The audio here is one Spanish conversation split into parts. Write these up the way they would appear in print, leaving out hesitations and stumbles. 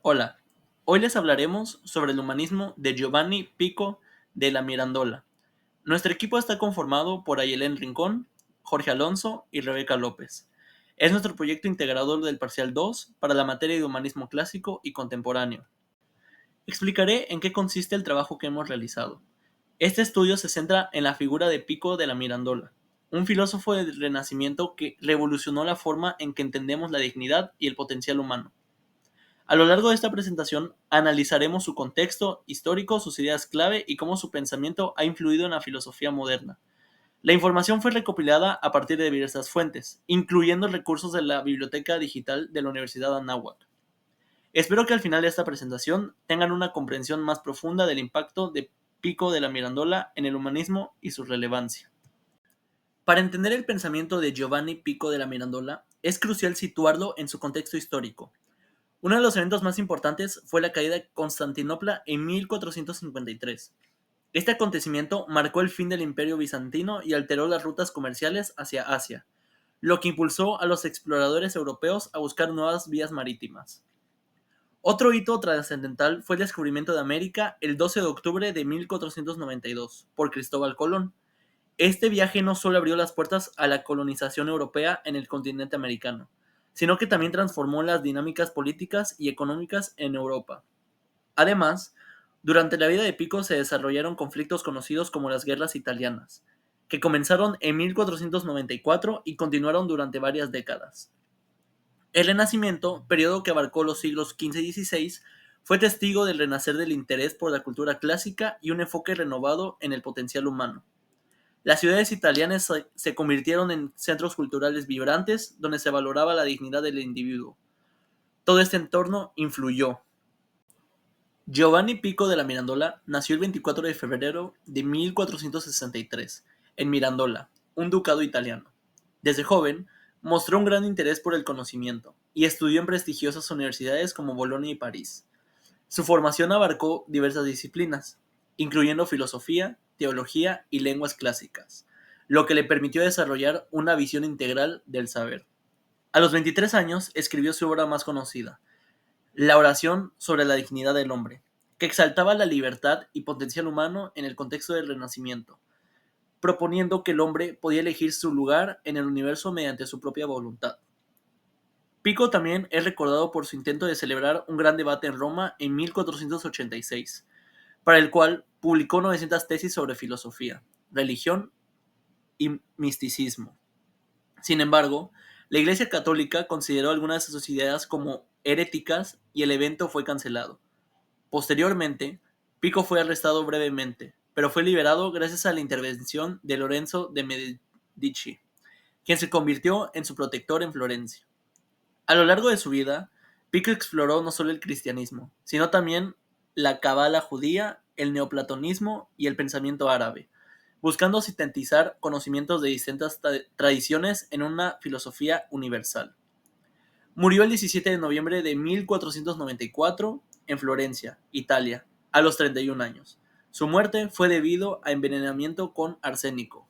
Hola, hoy les hablaremos sobre el humanismo de Giovanni Pico de la Mirandola. Nuestro equipo está conformado por Ayelén Rincón, Jorge Alonso y Rebeca López. Es nuestro proyecto integrador del Parcial 2 para la materia de humanismo clásico y contemporáneo. Explicaré en qué consiste el trabajo que hemos realizado. Este estudio se centra en la figura de Pico de la Mirandola, un filósofo del Renacimiento que revolucionó la forma en que entendemos la dignidad y el potencial humano. A lo largo de esta presentación analizaremos su contexto histórico, sus ideas clave y cómo su pensamiento ha influido en la filosofía moderna. La información fue recopilada a partir de diversas fuentes, incluyendo recursos de la Biblioteca Digital de la Universidad Anáhuac. Espero que al final de esta presentación tengan una comprensión más profunda del impacto de Pico de la Mirandola en el humanismo y su relevancia. Para entender el pensamiento de Giovanni Pico de la Mirandola, es crucial situarlo en su contexto histórico. Uno de los eventos más importantes fue la caída de Constantinopla en 1453. Este acontecimiento marcó el fin del Imperio bizantino y alteró las rutas comerciales hacia Asia, lo que impulsó a los exploradores europeos a buscar nuevas vías marítimas. Otro hito trascendental fue el descubrimiento de América el 12 de octubre de 1492 por Cristóbal Colón. Este viaje no solo abrió las puertas a la colonización europea en el continente americano, sino que también transformó las dinámicas políticas y económicas en Europa. Además, durante la vida de Pico se desarrollaron conflictos conocidos como las guerras italianas, que comenzaron en 1494 y continuaron durante varias décadas. El Renacimiento, periodo que abarcó los siglos XV y XVI, fue testigo del renacer del interés por la cultura clásica y un enfoque renovado en el potencial humano. Las ciudades italianas se convirtieron en centros culturales vibrantes donde se valoraba la dignidad del individuo. Todo este entorno influyó. Giovanni Pico de la Mirandola nació el 24 de febrero de 1463 en Mirandola, un ducado italiano. Desde joven, mostró un gran interés por el conocimiento y estudió en prestigiosas universidades como Bolonia y París. Su formación abarcó diversas disciplinas, incluyendo filosofía, teología y lenguas clásicas, lo que le permitió desarrollar una visión integral del saber. A los 23 años escribió su obra más conocida, La oración sobre la dignidad del hombre, que exaltaba la libertad y potencial humano en el contexto del Renacimiento, proponiendo que el hombre podía elegir su lugar en el universo mediante su propia voluntad. Pico también es recordado por su intento de celebrar un gran debate en Roma en 1486, para el cual publicó 900 tesis sobre filosofía, religión y misticismo. Sin embargo, la Iglesia Católica consideró algunas de sus ideas como heréticas y el evento fue cancelado. Posteriormente, Pico fue arrestado brevemente, pero fue liberado gracias a la intervención de Lorenzo de Medici, quien se convirtió en su protector en Florencia. A lo largo de su vida, Pico exploró no solo el cristianismo, sino también la cábala judía, el neoplatonismo y el pensamiento árabe, buscando sintetizar conocimientos de distintas tradiciones en una filosofía universal. Murió el 17 de noviembre de 1494 en Florencia, Italia, a los 31 años. Su muerte fue debido a envenenamiento con arsénico.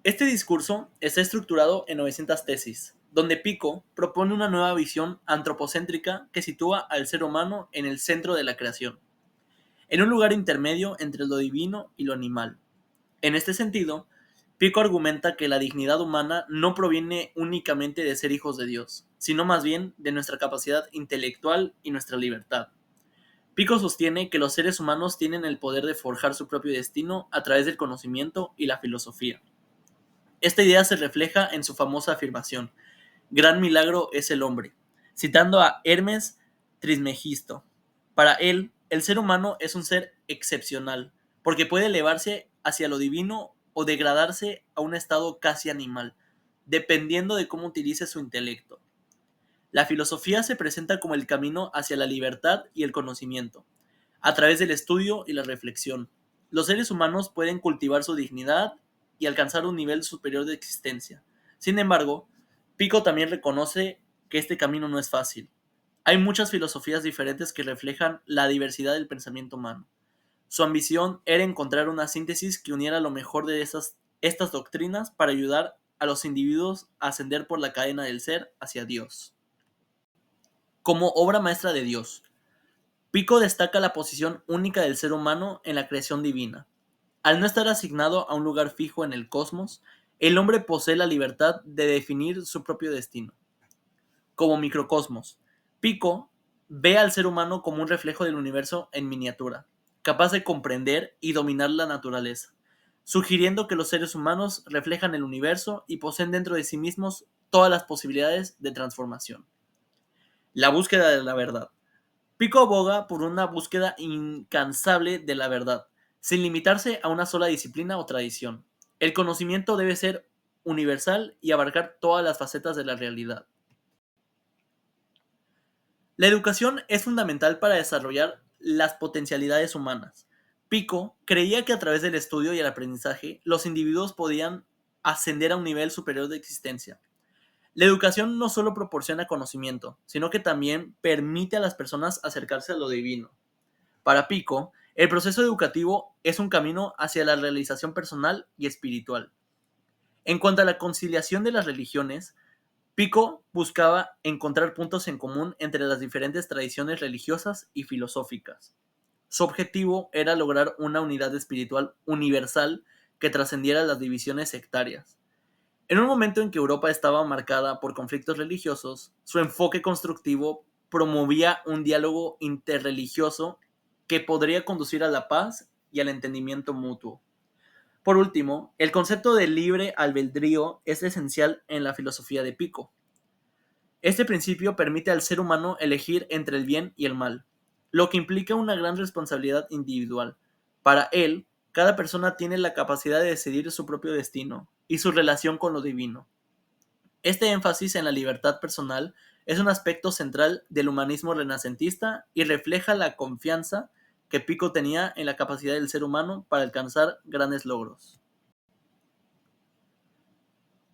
Este discurso está estructurado en 900 tesis, donde Pico propone una nueva visión antropocéntrica que sitúa al ser humano en el centro de la creación, en un lugar intermedio entre lo divino y lo animal. En este sentido, Pico argumenta que la dignidad humana no proviene únicamente de ser hijos de Dios, sino más bien de nuestra capacidad intelectual y nuestra libertad. Pico sostiene que los seres humanos tienen el poder de forjar su propio destino a través del conocimiento y la filosofía. Esta idea se refleja en su famosa afirmación: "Gran milagro es el hombre", citando a Hermes Trismegisto. Para él, el ser humano es un ser excepcional, porque puede elevarse hacia lo divino o degradarse a un estado casi animal, dependiendo de cómo utilice su intelecto. La filosofía se presenta como el camino hacia la libertad y el conocimiento, a través del estudio y la reflexión. Los seres humanos pueden cultivar su dignidad y alcanzar un nivel superior de existencia. Sin embargo, Pico también reconoce que este camino no es fácil. Hay muchas filosofías diferentes que reflejan la diversidad del pensamiento humano. Su ambición era encontrar una síntesis que uniera lo mejor de estas doctrinas para ayudar a los individuos a ascender por la cadena del ser hacia Dios. Como obra maestra de Dios, Pico destaca la posición única del ser humano en la creación divina. Al no estar asignado a un lugar fijo en el cosmos, el hombre posee la libertad de definir su propio destino. Como microcosmos, Pico ve al ser humano como un reflejo del universo en miniatura, capaz de comprender y dominar la naturaleza, sugiriendo que los seres humanos reflejan el universo y poseen dentro de sí mismos todas las posibilidades de transformación. La búsqueda de la verdad. Pico aboga por una búsqueda incansable de la verdad, sin limitarse a una sola disciplina o tradición. El conocimiento debe ser universal y abarcar todas las facetas de la realidad. La educación es fundamental para desarrollar las potencialidades humanas. Pico creía que a través del estudio y el aprendizaje los individuos podían ascender a un nivel superior de existencia. La educación no solo proporciona conocimiento, sino que también permite a las personas acercarse a lo divino. Para Pico, el proceso educativo es un camino hacia la realización personal y espiritual. En cuanto a la conciliación de las religiones, Pico buscaba encontrar puntos en común entre las diferentes tradiciones religiosas y filosóficas. Su objetivo era lograr una unidad espiritual universal que trascendiera las divisiones sectarias. En un momento en que Europa estaba marcada por conflictos religiosos, su enfoque constructivo promovía un diálogo interreligioso que podría conducir a la paz y al entendimiento mutuo. Por último, el concepto de libre albedrío es esencial en la filosofía de Pico. Este principio permite al ser humano elegir entre el bien y el mal, lo que implica una gran responsabilidad individual. Para él, cada persona tiene la capacidad de decidir su propio destino y su relación con lo divino. Este énfasis en la libertad personal es un aspecto central del humanismo renacentista y refleja la confianza que Pico tenía en la capacidad del ser humano para alcanzar grandes logros.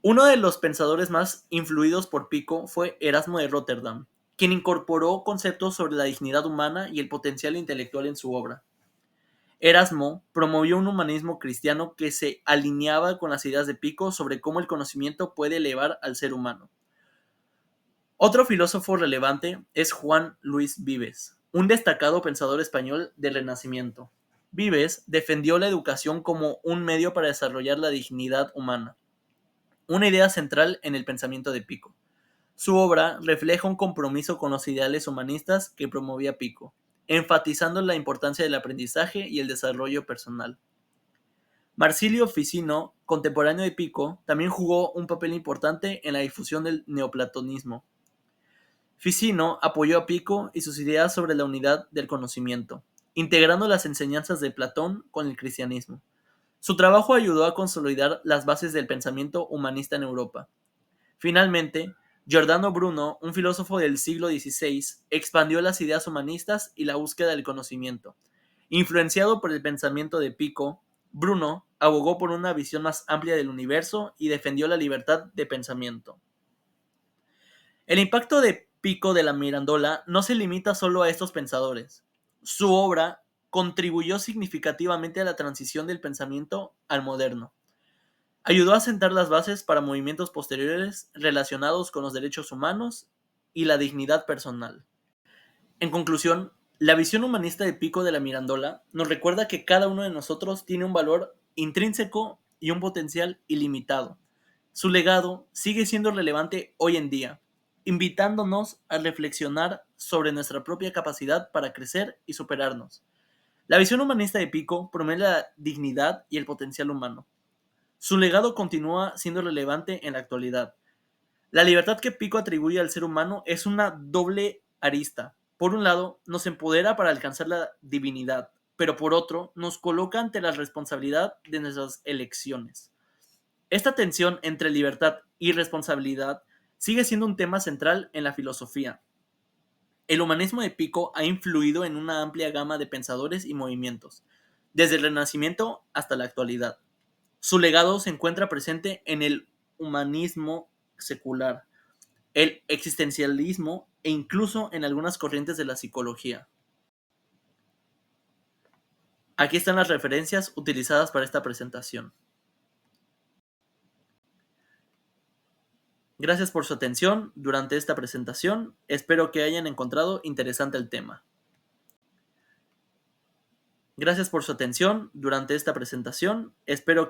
Uno de los pensadores más influidos por Pico fue Erasmo de Róterdam, quien incorporó conceptos sobre la dignidad humana y el potencial intelectual en su obra. Erasmo promovió un humanismo cristiano que se alineaba con las ideas de Pico sobre cómo el conocimiento puede elevar al ser humano. Otro filósofo relevante es Juan Luis Vives, un destacado pensador español del Renacimiento. Vives defendió la educación como un medio para desarrollar la dignidad humana, una idea central en el pensamiento de Pico. Su obra refleja un compromiso con los ideales humanistas que promovía Pico, enfatizando la importancia del aprendizaje y el desarrollo personal. Marsilio Ficino, contemporáneo de Pico, también jugó un papel importante en la difusión del neoplatonismo. Ficino apoyó a Pico y sus ideas sobre la unidad del conocimiento, integrando las enseñanzas de Platón con el cristianismo. Su trabajo ayudó a consolidar las bases del pensamiento humanista en Europa. Finalmente, Giordano Bruno, un filósofo del siglo XVI, expandió las ideas humanistas y la búsqueda del conocimiento. Influenciado por el pensamiento de Pico, Bruno abogó por una visión más amplia del universo y defendió la libertad de pensamiento. El impacto de Pico de la Mirandola no se limita solo a estos pensadores. Su obra contribuyó significativamente a la transición del pensamiento al moderno. Ayudó a sentar las bases para movimientos posteriores relacionados con los derechos humanos y la dignidad personal. En conclusión, la visión humanista de Pico de la Mirandola nos recuerda que cada uno de nosotros tiene un valor intrínseco y un potencial ilimitado. Su legado sigue siendo relevante hoy en día, invitándonos a reflexionar sobre nuestra propia capacidad para crecer y superarnos. La visión humanista de Pico promueve la dignidad y el potencial humano. Su legado continúa siendo relevante en la actualidad. La libertad que Pico atribuye al ser humano es una doble arista. Por un lado, nos empodera para alcanzar la divinidad, pero por otro, nos coloca ante la responsabilidad de nuestras elecciones. Esta tensión entre libertad y responsabilidad sigue siendo un tema central en la filosofía. El humanismo de Pico ha influido en una amplia gama de pensadores y movimientos, desde el Renacimiento hasta la actualidad. Su legado se encuentra presente en el humanismo secular, el existencialismo e incluso en algunas corrientes de la psicología. Aquí están las referencias utilizadas para esta presentación. Gracias por su atención durante esta presentación. Espero que hayan encontrado interesante el tema. Gracias por su atención durante esta presentación. Espero que